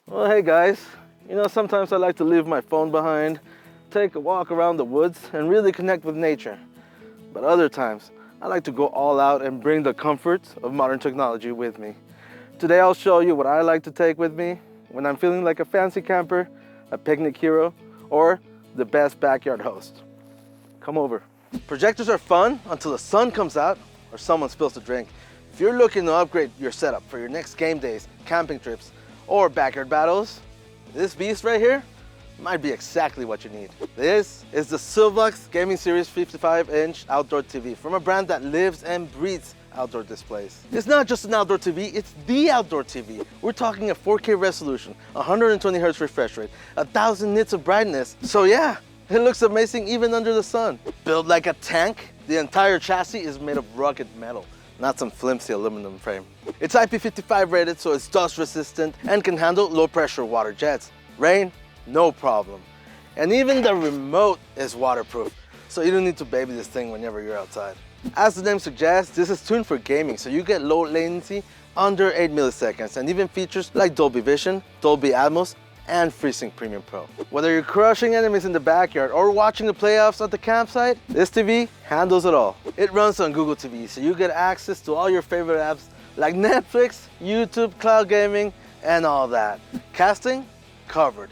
Well, hey guys, sometimes I like to leave my phone behind, take a walk around the woods, and really connect with nature. But other times, I like to go all out and bring the comforts of modern technology with me. Today I'll show you what I like to take with me when I'm feeling like a fancy camper, a picnic hero, or the best backyard host. Come over. Projectors are fun until the sun comes out or someone spills a drink. If you're looking to upgrade your setup for your next game days, camping trips, or backyard battles, this beast right here might be exactly what you need. This is the Sylvox Gaming Series 55-inch outdoor TV from a brand that lives and breathes outdoor displays. It's not just an outdoor TV, it's the outdoor TV. We're talking a 4K resolution, 120 Hz refresh rate, 1000 nits of brightness. So yeah, it looks amazing even under the sun. Built like a tank, the entire chassis is made of rugged metal, not some flimsy aluminum frame. It's IP55 rated, so it's dust resistant and can handle low pressure water jets. Rain, no problem. And even the remote is waterproof, so you don't need to baby this thing whenever you're outside. As the name suggests, this is tuned for gaming, so you get low latency under 8 milliseconds and even features like Dolby Vision, Dolby Atmos, and FreeSync Premium Pro. Whether you're crushing enemies in the backyard or watching the playoffs at the campsite, this TV handles it all. It runs on Google TV, so you get access to all your favorite apps like Netflix, YouTube, cloud gaming, and all that. Casting? Covered.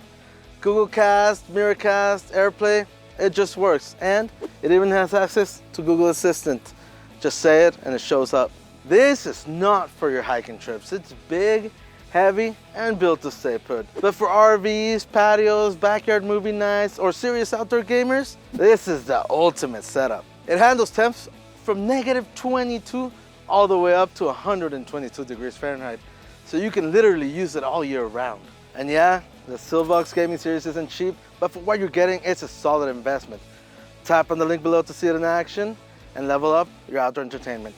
Google Cast, Miracast, AirPlay, it just works. And it even has access to Google Assistant. Just say it and it shows up. This is not for your hiking trips. It's big, heavy, and built to stay put. But for RVs, patios, backyard movie nights, or serious outdoor gamers, this is the ultimate setup. It handles temps from -22 all the way up to 122 degrees Fahrenheit. So you can literally use it all year round. And yeah, the Sylvox Gaming Series isn't cheap, but for what you're getting, it's a solid investment. Tap on the link below to see it in action and level up your outdoor entertainment.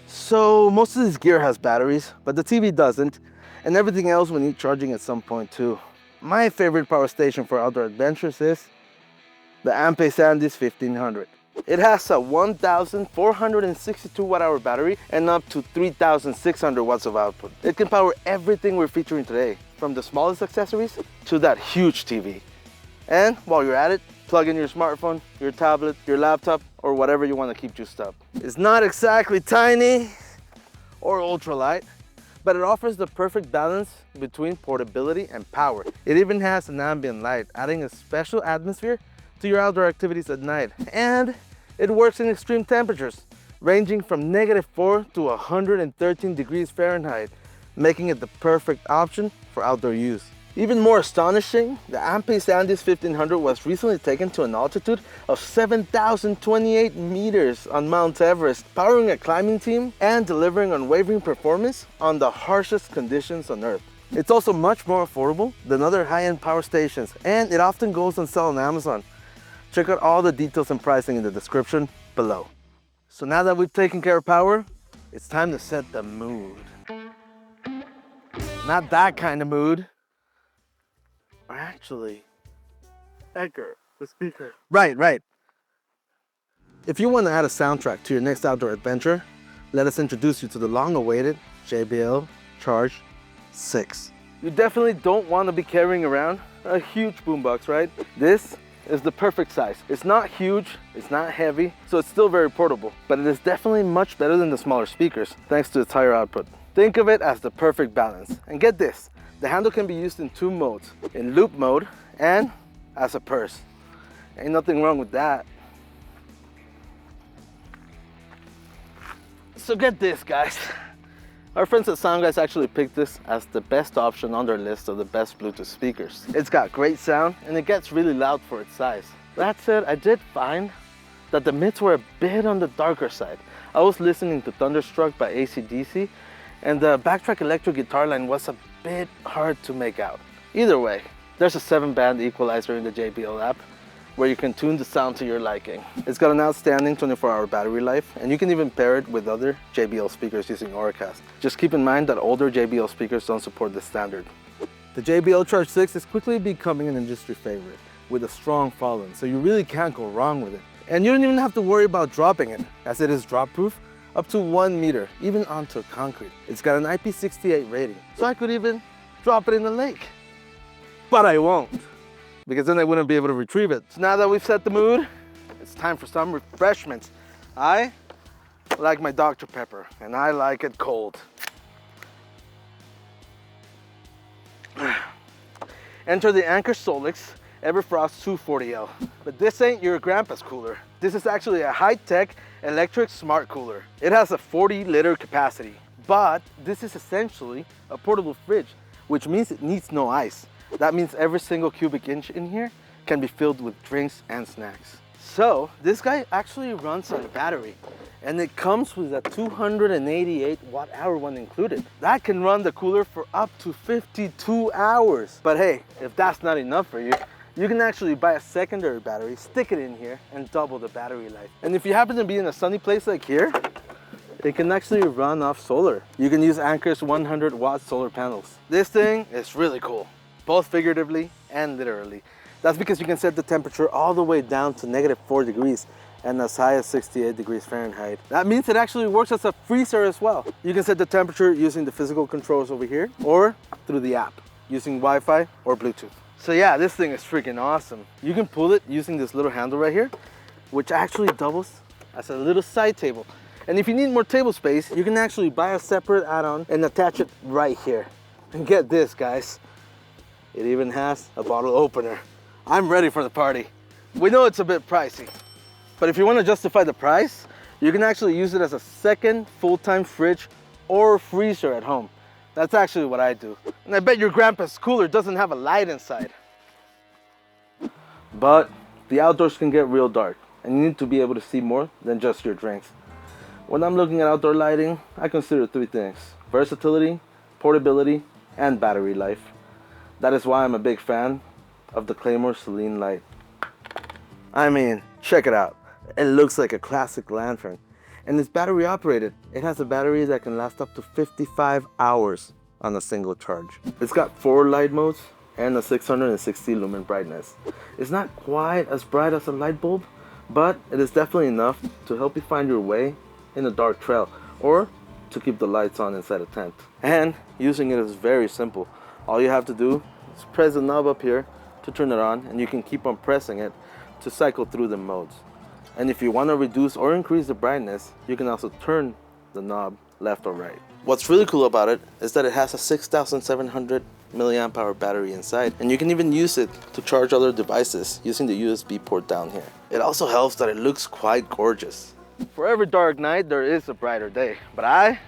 So most of this gear has batteries, but the TV doesn't, and everything else will need charging at some point too. My favorite power station for outdoor adventures is the Anker 1500. It has a 1462 watt-hour battery and up to 3600 watts of output. It can power everything we're featuring today, from the smallest accessories to that huge TV. And while you're at it, plug in your smartphone, your tablet, your laptop, or whatever you want to keep juiced up. It's not exactly tiny or ultralight, but it offers the perfect balance between portability and power. It even has an ambient light, adding a special atmosphere to your outdoor activities at night. And it works in extreme temperatures, ranging from -4 to 113 degrees Fahrenheit, making it the perfect option for outdoor use. Even more astonishing, the Anker 1500 was recently taken to an altitude of 7,028 meters on Mount Everest, powering a climbing team and delivering unwavering performance on the harshest conditions on Earth. It's also much more affordable than other high-end power stations, and it often goes on sale on Amazon. Check out all the details and pricing in the description below. So now that we've taken care of power, it's time to set the mood. Not that kind of mood. Or actually, Anker, the speaker. Right. If you want to add a soundtrack to your next outdoor adventure, let us introduce you to the long-awaited JBL Charge 6. You definitely don't want to be carrying around a huge boombox, right? This is the perfect size. It's not huge, it's not heavy, so it's still very portable, but it is definitely much better than the smaller speakers, thanks to its higher output. Think of it as the perfect balance. And get this, the handle can be used in 2 modes, in loop mode and as a purse. Ain't nothing wrong with that. So get this, guys. Our friends at SoundGuys actually picked this as the best option on their list of the best Bluetooth speakers. It's got great sound and it gets really loud for its size. That said, I did find that the mids were a bit on the darker side. I was listening to Thunderstruck by AC/DC and the backtrack electric guitar line was a bit hard to make out. Either way, there's a 7-band equalizer in the JBL app where you can tune the sound to your liking. It's got an outstanding 24-hour battery life, and you can even pair it with other JBL speakers using Auracast. Just keep in mind that older JBL speakers don't support this standard. The JBL Charge 6 is quickly becoming an industry favorite with a strong following, so you really can't go wrong with it. And you don't even have to worry about dropping it, as it is drop-proof up to 1 meter, even onto concrete. It's got an IP68 rating, so I could even drop it in the lake. But I won't, because then I wouldn't be able to retrieve it. So now that we've set the mood, it's time for some refreshments. I like my Dr. Pepper, and I like it cold. Enter the Anker SOLIX EverFrost 240L. But this ain't your grandpa's cooler. This is actually a high-tech electric smart cooler. It has a 40-liter capacity, but this is essentially a portable fridge, which means it needs no ice. That means every single cubic inch in here can be filled with drinks and snacks. So this guy actually runs on battery, and it comes with a 288 watt-hour one included. That can run the cooler for up to 52 hours. But hey, if that's not enough for you, you can actually buy a secondary battery, stick it in here, and double the battery life. And if you happen to be in a sunny place like here, it can actually run off solar. You can use Anker's 100-watt solar panels. This thing is really cool, both figuratively and literally. That's because you can set the temperature all the way down to -4 degrees and as high as 68 degrees Fahrenheit. That means it actually works as a freezer as well. You can set the temperature using the physical controls over here or through the app using Wi-Fi or Bluetooth. So yeah, this thing is freaking awesome. You can pull it using this little handle right here, which actually doubles as a little side table. And if you need more table space, you can actually buy a separate add-on and attach it right here. And get this, guys, it even has a bottle opener. I'm ready for the party. We know it's a bit pricey, but if you want to justify the price, you can actually use it as a second full-time fridge or freezer at home. That's actually what I do. And I bet your grandpa's cooler doesn't have a light inside. But the outdoors can get real dark, and you need to be able to see more than just your drinks. When I'm looking at outdoor lighting, I consider 3 things: versatility, portability, and battery life. That is why I'm a big fan of the CLAYMORE Selene light. I mean, check it out. It looks like a classic lantern, and it's battery operated. It has a battery that can last up to 55 hours on a single charge. It's got 4 light modes and a 660 lumen brightness. It's not quite as bright as a light bulb, but it is definitely enough to help you find your way in a dark trail or to keep the lights on inside a tent. And using it is very simple. All you have to do is press the knob up here to turn it on, and you can keep on pressing it to cycle through the modes. And if you want to reduce or increase the brightness, you can also turn the knob left or right. What's really cool about it is that it has a 6,700 milliamp hour battery inside, and you can even use it to charge other devices using the USB port down here. It also helps that it looks quite gorgeous. For every dark night, there is a brighter day, but I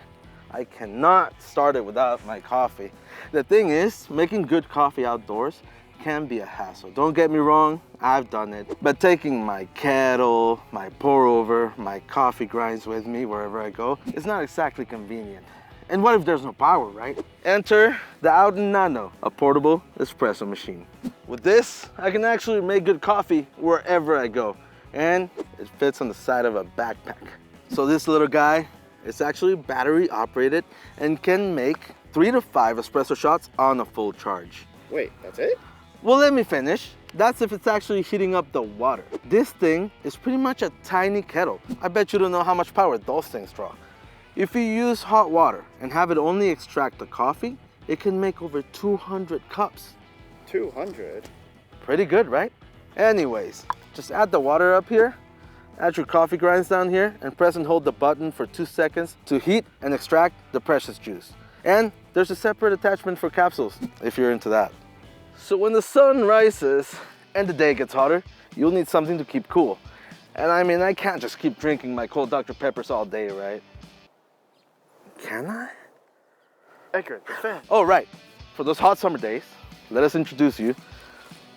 cannot start it without my coffee. The thing is, making good coffee outdoors can be a hassle. Don't get me wrong, I've done it. But taking my kettle, my pour over, my coffee grinds with me wherever I go is not exactly convenient. And what if there's no power, right? Enter the OutIn Nano, a portable espresso machine. With this, I can actually make good coffee wherever I go. And it fits on the side of a backpack. So this little guy is actually battery operated and can make 3 to 5 espresso shots on a full charge. Wait, that's it? Well, let me finish. That's if it's actually heating up the water. This thing is pretty much a tiny kettle. I bet you don't know how much power those things draw. If you use hot water and have it only extract the coffee, it can make over 200 cups. 200? Pretty good, right? Anyways, just add the water up here, add your coffee grinds down here, and press and hold the button for 2 seconds to heat and extract the precious juice. And there's a separate attachment for capsules, if you're into that. So when the sun rises and the day gets hotter, you'll need something to keep cool. And I mean, I can't just keep drinking my cold Dr. Peppers all day, right? Can I? Anker, the fan. Oh, right. For those hot summer days, let us introduce you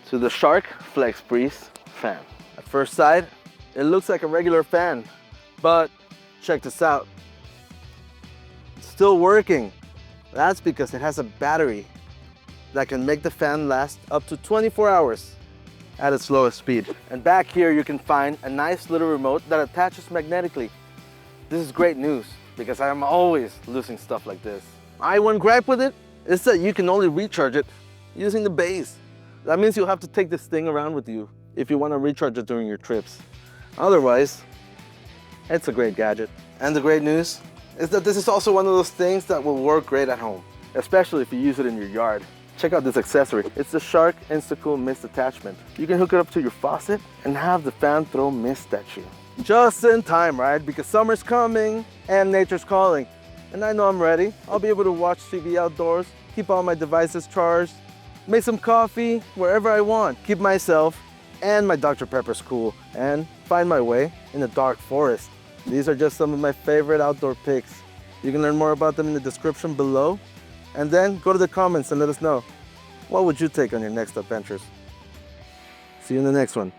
to the Shark FlexBreeze Fan. At first sight, it looks like a regular fan, but check this out. It's still working. That's because it has a battery that can make the fan last up to 24 hours at its lowest speed. And back here you can find a nice little remote that attaches magnetically. This is great news because I am always losing stuff like this. My one gripe with it is that you can only recharge it using the base. That means you'll have to take this thing around with you if you want to recharge it during your trips. Otherwise, it's a great gadget. And the great news is that this is also one of those things that will work great at home. especially if you use it in your yard. Check out this accessory. It's the Shark Insta-Cool Mist attachment. You can hook it up to your faucet and have the fan throw mist at you. Just in time, right? Because summer's coming and nature's calling. And I know I'm ready. I'll be able to watch TV outdoors, keep all my devices charged, make some coffee wherever I want, keep myself and my Dr. Pepper's cool, and find my way in the dark forest. These are just some of my favorite outdoor picks. You can learn more about them in the description below, and then go to the comments and let us know, what would you take on your next adventures? See you in the next one.